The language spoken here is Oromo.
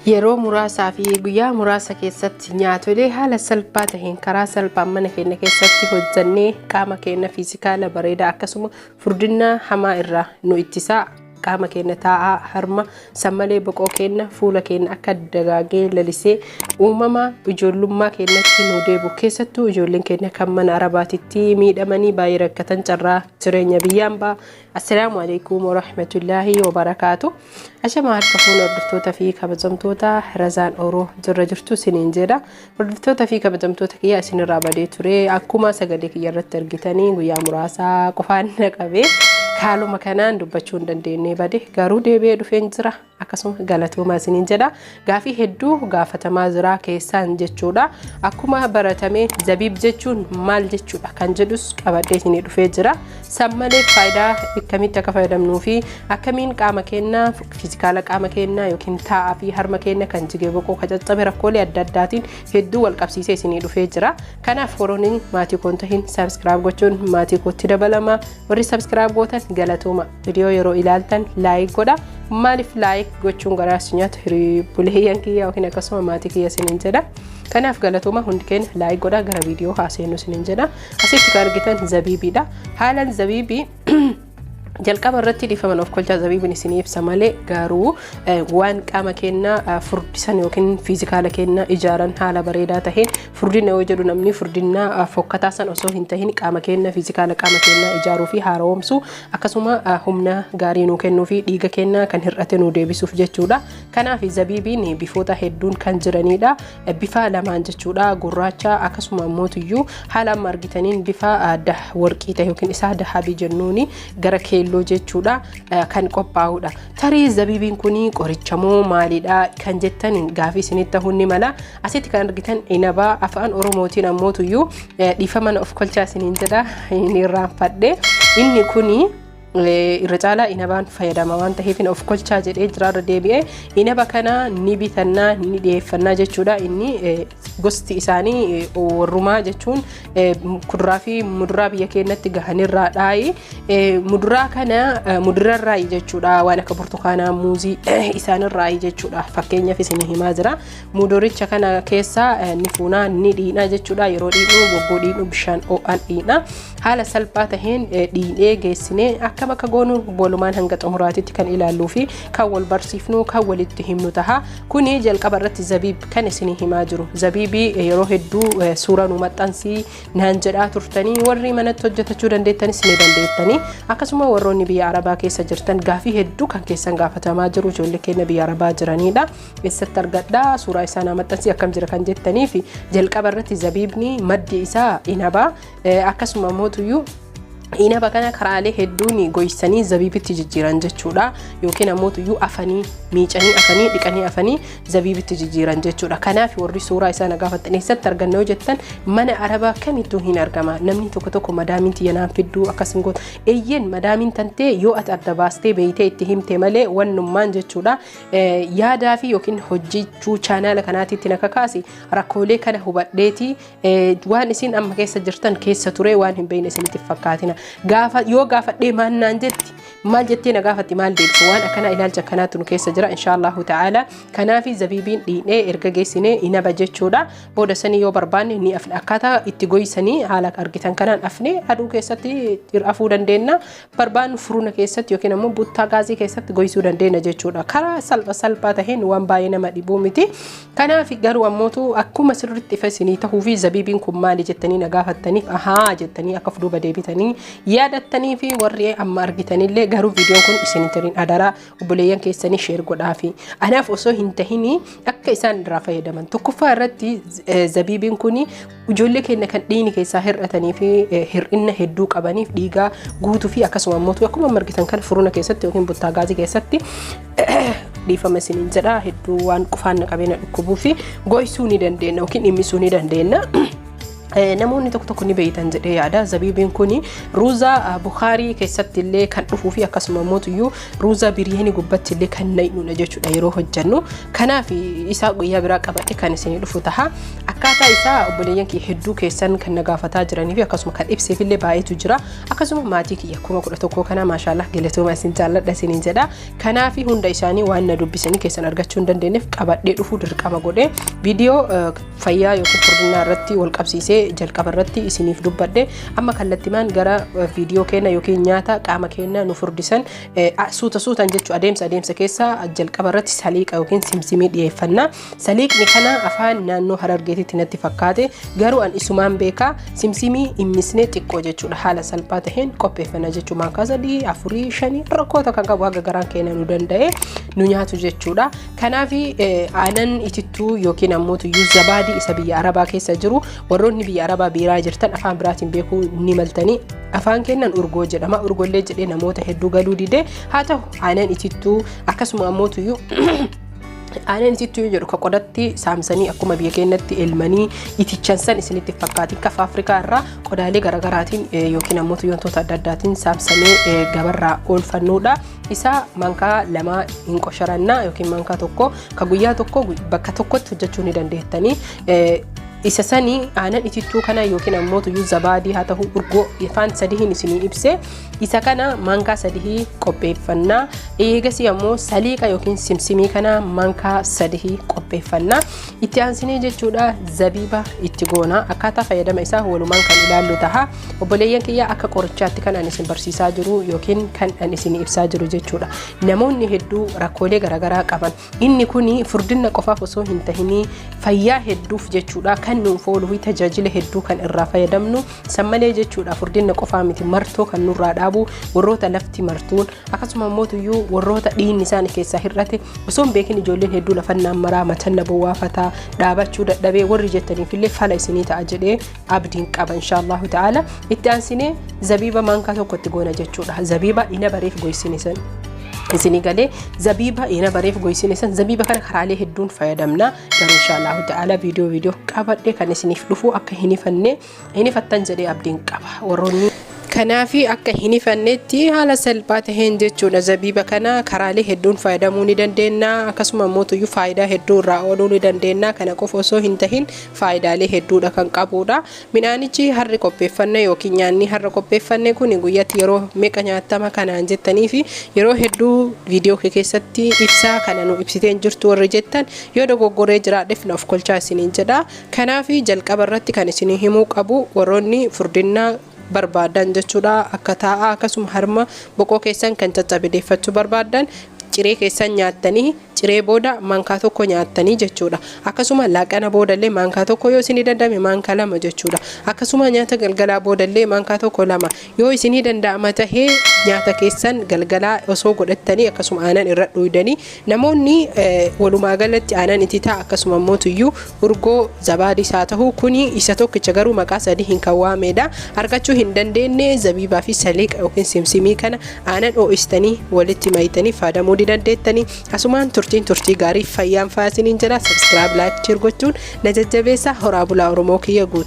yeroo muraasaa fi guyyaa muraasa keessatti nyaatolee haala salphaa ta'een karaa salphaan mana keenya keessatti hojjannee qaama keenya fiizikaala bareedaa akkasuma furdina hamaa irraa nu ittisaa qaama keenya taa'aa harma sammalee boqoo keenya fuula keenya akka dagaagee lalisee uumama ijoollummaa keenyatti nu deebi'u keessattuu ijoolleen keenya kan mana arabaatitti miidhamanii baay'ee rakkatan carraa jireenya biyyaan ba'a. Assalaamu alaykum wa rahmatullahi wa barakaatu. Ashama harka fuula hordoftoota fi kabajamtoota Razaan Oroo jirra jirtu siniin jedha. Hordoftoota fi kabajamtoota kiyya isinirraa badee ture akkuma sagalee kiyya irratti argitanii guyyaa muraasaa qofaan naqabee haaluma kanaan dubbachuu hin dandeenye bade garuu deebi'ee dhufeen jira akkasuma galatoomaa isiniin jedha. Gaafii hedduu gaafatamaa jira keessaan jechuudha. Akkuma baratame zabiib jechuun maal jechuudha kan jedhus qabadhee isinii dhufee jira. Sammalee faayidaa akkamitti akka fayyadamnuu fi akkamiin qaama keenya fiizikaala qaama keenya yookiin taa'aa fi harma keenya kan jigee boqoo kacaccabe rakkoolee adda addaatiin hedduu wal qabsiisee isinii dhufee jira. Kanaaf horooniin maatii koon tahin subscribe gochuun maatii kootti dabalama. Warri subscribe gootan galatooma. Video yeroo ilaaltan like godha. Maaliif like gochuun garaas nyaata hiribuleeyyan kiyya yookiin akkasuma maatii kiyya isiniin jedha. Kanaaf galatooma hundi keenya like godha gara video haaseenu isiniin jedha. Asitti kan argitan zabiibidha. Haalan zabiibii jalqaba irratti dhiifaman of kolchaa zabiibin isinii ibsa malee garuu waan qaama keenya furdisan yookiin fiizikaala keenya ijaaran haala bareedaa taheen furdina yoo jedhu namni furdina fokkataa san osoo hin tahin qaama keenya fiizikaala qaama keenya ijaaruu fi haaromsuu akkasuma humna gaarii nuu kennuu fi dhiiga keenya kan hir'ate nuu deebisuuf jechuudha. Kanaaf zabiibiin bifoota hedduun kan jiranidha. Bifa lamaan jechuudha gurraacha akkasuma mootiyyuu haala amma argitaniin bifa warqii ta'e yookiin isaa dahabii jennuuni gara keelloo jechuudha kan qophaa'udha. Tarii zabiibiin kuni qorichamoo maalidha kan jettaniin gaafii isinitti ta'uu ni mala. Asitti kan argitan inaba afaan oromootiin ammootuyyuu dhiifaman of kolchaa isiniin jedha inni irraanfadhe. Inni kuni irra caalaa inabaan fayyadama waan ta'eef of kolchaa jedhee jiraarra deebi'ee inaba kana ni bitannaa ni dhiyeeffannaa jechuudha. Inni gosti isaanii warrumaa jechuun kuduraa fi muduraa biyya keenyatti gahanirraa dhaayi. Muduraa kana mudurarraa jechuudha waan akka burtukaanaa muuzii isaanirraa jechuudha. Fakkeenyaaf isin himaa jira. Muduricha kana keessa ni fuunaa ni dhiinaa jechuudha. Yeroo dhiinuu boggoo dhiinuu bishaan ho'aan dhiinaa haala salphaa taheen dhiinee geessinee akka bakka goonu bolumaan hanga xumuraatitti kan ilaalluu fi kan wal barsiifnu kan walitti himnu taha. Kuni jalqaba irratti zabiib kan isin himaa jiru. Zabiibii yeroo hedduu suuraa nu maxxansii naan jedhaa turtanii warri manatti hojjetachuu dandeettanis ni dandeettanii akkasuma warroonni biyya arabaa keessa jirtan gaafii hedduu kan keessan gaafatamaa jiru ijoollee keenya biyya arabaa jiranidha. Eessatti argadhaa suuraa isaa maxxansii akkam jira kan jettanii fi jalqaba irratti zabiibni maddi isaa inaba akkasuma mootuyyuu inaba kana karaalee hedduun goysanii zabiibitti jijjiiran jechuudha yookiin ammootuyyuu afanii miicanii afanii dhiqanii afanii zabiibitti jijjiiran jechuudha. Kanaaf warri suuraa isaa nagaafattan eessatti arganna yoo jettan mana arabaa kamittuu hin argama. Namni tokko tokko madaamiin tiyyanaan fidduu akkasiin goota eeyyeen madaamiin tantee yoo ati adda baastee beeytee itti himte malee wannummaan jechuudha. Yaadaa fi yookiin hojjechuu chaanaala kanaatitti naka kaasi rakkoolee kana hubadheeti waan isin amma keessa jirtan keessa ture waan hin beekne isinitti fakkaatina. Gaafa yoo gaafadhee maannaan jetti maal jettee na gaafatti maal deebisu waan akkana ilaalcha kanaatu nu keessa jira inshaallahu ta'ala. Kanaafi zabiibiin dhiinee erga geessinee inaba jechuudha. Booda sanii yoo barbaanne ni afne akkaataa itti goysanii haala argitan kanaan afne aduu keessatti afuu dandeenya. Barbaannu furuna keessatti yookiin ammoo buttaa gaazii keessatti goysuu dandeenya jechuudha. Karaa salphaa taheen waan baay'ee nama dhibuu miti. Kanaaf garuu ammootu akkuma sirriitti ifa isinii tahuu fi zabiibiin kun maali jettanii na gaafattaniif ahaa jettanii akka fuduba deebitanii yaadattanii fi warri amma argitanillee garuu viidiyoon kun isinitiriin adaraa obboleeyyan keessanii sheer godhaafi. Anaaf osoo hin tahini akka isaan irraa fayyadaman. Tokkoffaa irratti zabiibiin kun ijoollee keenya kan dhiigni keessaa hir'atanii fi hir'ina hedduu qabaniif dhiigaa guutuu fi akkasuma ammootu akkuma argitan kan furuna keessatti yookiin buttaa gaazii keessatti dhiifama isiniin jedha hedduu waan qufaan qabeenya dhukkubuu fi goysuu ni dandeenya yookiin dhimmisuu ni dandeenya. namoonni tokko tokko ni beeytan jedhee yaada. Zabiibin kuni ruuza Bukhaarii keessatti illee kan dhufuu fi akkasuma mootuyyuu ruuza biriyaanii gubbatti illee kan naqnudha jechuudha yeroo hojjannu. Kanaaf isaa guyyaa biraa qabadhe kan isin dhufu taha. Akkaataa isaa obboleeyyan kiyya hedduu keessan kan nagaafataa jiranii fi akkasuma kan ibseef illee baay'eetu jira. Akkasuma maatii kiyya 11 kana maashaallah galatooma isin jaalladha isiniin jedha. Kanaaf hunda isaanii waan na dubbisanii keessan argachuu hin dandeenyeef qabadhee dhufuu dirqama godhe. Viidiyoo fayyaa yookiin furdinaa irratti wal qabsiisee jalqaba irratti isiniif dubbadhe amma kallattimaan gara viidiyoo keenya yookiin nyaata qaama keenya nu furdisan suutaan jechuu adeemsa keessa jalqaba irratti saliiqa yookiin simsimii dhiyeeffanna. Saliiqni kana afaan naannoo Harargeetitti natti fakkaate garuu an isumaan beeka simsimii immisnee xiqqoo jechuudha haala salphaa taheen qopheeffanna jechuu maankaa 3 4 5 rakkoota kan qabu haga garaan keenya nu danda'e nu nyaatu jechuudha. Kanaaf aanan itittuu yookiin ammoo zabaadii isa biyya Arabaa keessa jiru warroonni biyya Arabaa biiraa jirtan afaan biraatiin beekuu ni maltanii afaan kennan urgoo jedhama. Urgollee jedhee namoota hedduu galuu dide haa ta'u aanan itittuu akkasuma ammoo aanan itittuu jedhu ka qodatti saamsanii akkuma biyya keenyatti elmanii itichansan isinitti fakkaatiin kafa Afrikaa irraa qodaalee garagaraatiin yookiin ammoo wantoota adda addaatiin saamsamee gabarraa oolfannuudha. Isa mankaa 2 hin qosharannaa yookiin mankaa tokko ka guyyaa tokko bakka tokkotti hojjechuu ni dandeettanii. Isa sanii aanan itittuu kana yookiin ammoo zabaadii haa ta'u urgoo afaan 3 isinii ibse isa kana mankaa 3 qopheeffannaa. Eegasii ammoo saliiqa yookiin simsimii kana mankaa 3 qopheeffannaa. Itti aansinee jechuudha zabiiba itti goona. Akkaataa fayyadama isaa walumaan kan ilaallu taha. Obboleeyyan kiyya akka qorichaatti kan an isin barsiisaa jiru yookiin kan an isin ibsaa jiru jechuudha. Namoonni hedduu rakkoolee garaagaraa qaban inni kuni furdina qofaaf osoo hin tahinii fayyaa hedduuf jechuudha kan nuuf oolu fi tajaajila hedduu kan irraa fayyadamnu sammalee jechuudha. Furdina qofaa miti martoo kan nurraa dhaabu warroota lafti martuun akkasuma ammoo warroota dhiinni isaanii keessaa hir'ate osoo hin beekin ijoolleen hedduu lafannaan maraa matanna bowwaafataa dhaabachuu dadhabee warri jettaniif illee fala isinii ta'a jedhee abdiin qaba inshallah ta'ala. Itti aansinee zabiiba mankaa tokkotti goona jechuudha. Zabiiba ina bareef goysinisan isini galee zabiiba ina bareef goysinisan zabiiba kana karaalee hedduun fayyadamna garuu inshallah ta'ala viidiyoo qabadhe kan isiniif dhufu akka hinifattan jedhee abdiin qaba warroonni. Kanaafi akka hinifannetti haala salphaa taheen jechuudha. Zabiiba kana karaalee hedduun fayyadamuu ni dandeenya. Akkasuma ammoo faayidaa hedduu irraa ooluu ni dandeenya. Kana qofa osoo hin tahin faayidaalee hedduudha kan qabudha. Midhaanichi harri qopheeffanne yookiin nyaanni harra qopheeffanne kun guyyaatti yeroo meeqa nyaatama kanaan jettanii fi yeroo hedduu viidiyoo keessatti ibsaa kana nu ibsiteen jirtu warri jettan yoo dogoggoree jiraadheef naaf kolchaa isiniin jedha. Kanaafi jalqaba irratti kan isin himuu qabu warroonni furdina barbaadan jechuudha. Akka taa'aa akkasuma harma boqoo keessan kan caccabeeffachuu barbaadan ciree keessan nyaattanii ciree booda mankaa tokko nyaattanii jechuudha. Akkasuma laaqana boodallee mankaa tokko yoo isinii danda'ame mankaa 2 jechuudha. Akkasuma nyaata galgalaa boodallee mankaa tokko 2 yoo isinii danda'ama tahee nyaata keessan galgalaa osoo godhattanii akkasuma aanan irra dhuydanii namoonni walumaa galatti aanan ititaa akkasuma ammoo urgoo zabaadii isaa ta'u kuni isa tokkicha garuu maqaa 3 hin kaawwameedha. Argachuu hin dandeenye zabiibaa fi saliiqa yookiin simsimii kana aanan oo'istanii walitti maytanii fayyadamuu dandeettanii. Asumaan turtii gaarii fayyaan faasiniin jira. Subscribe like share gochuun na jajjabeessa. Horaa bulaa Oromoo kiyya guutuu.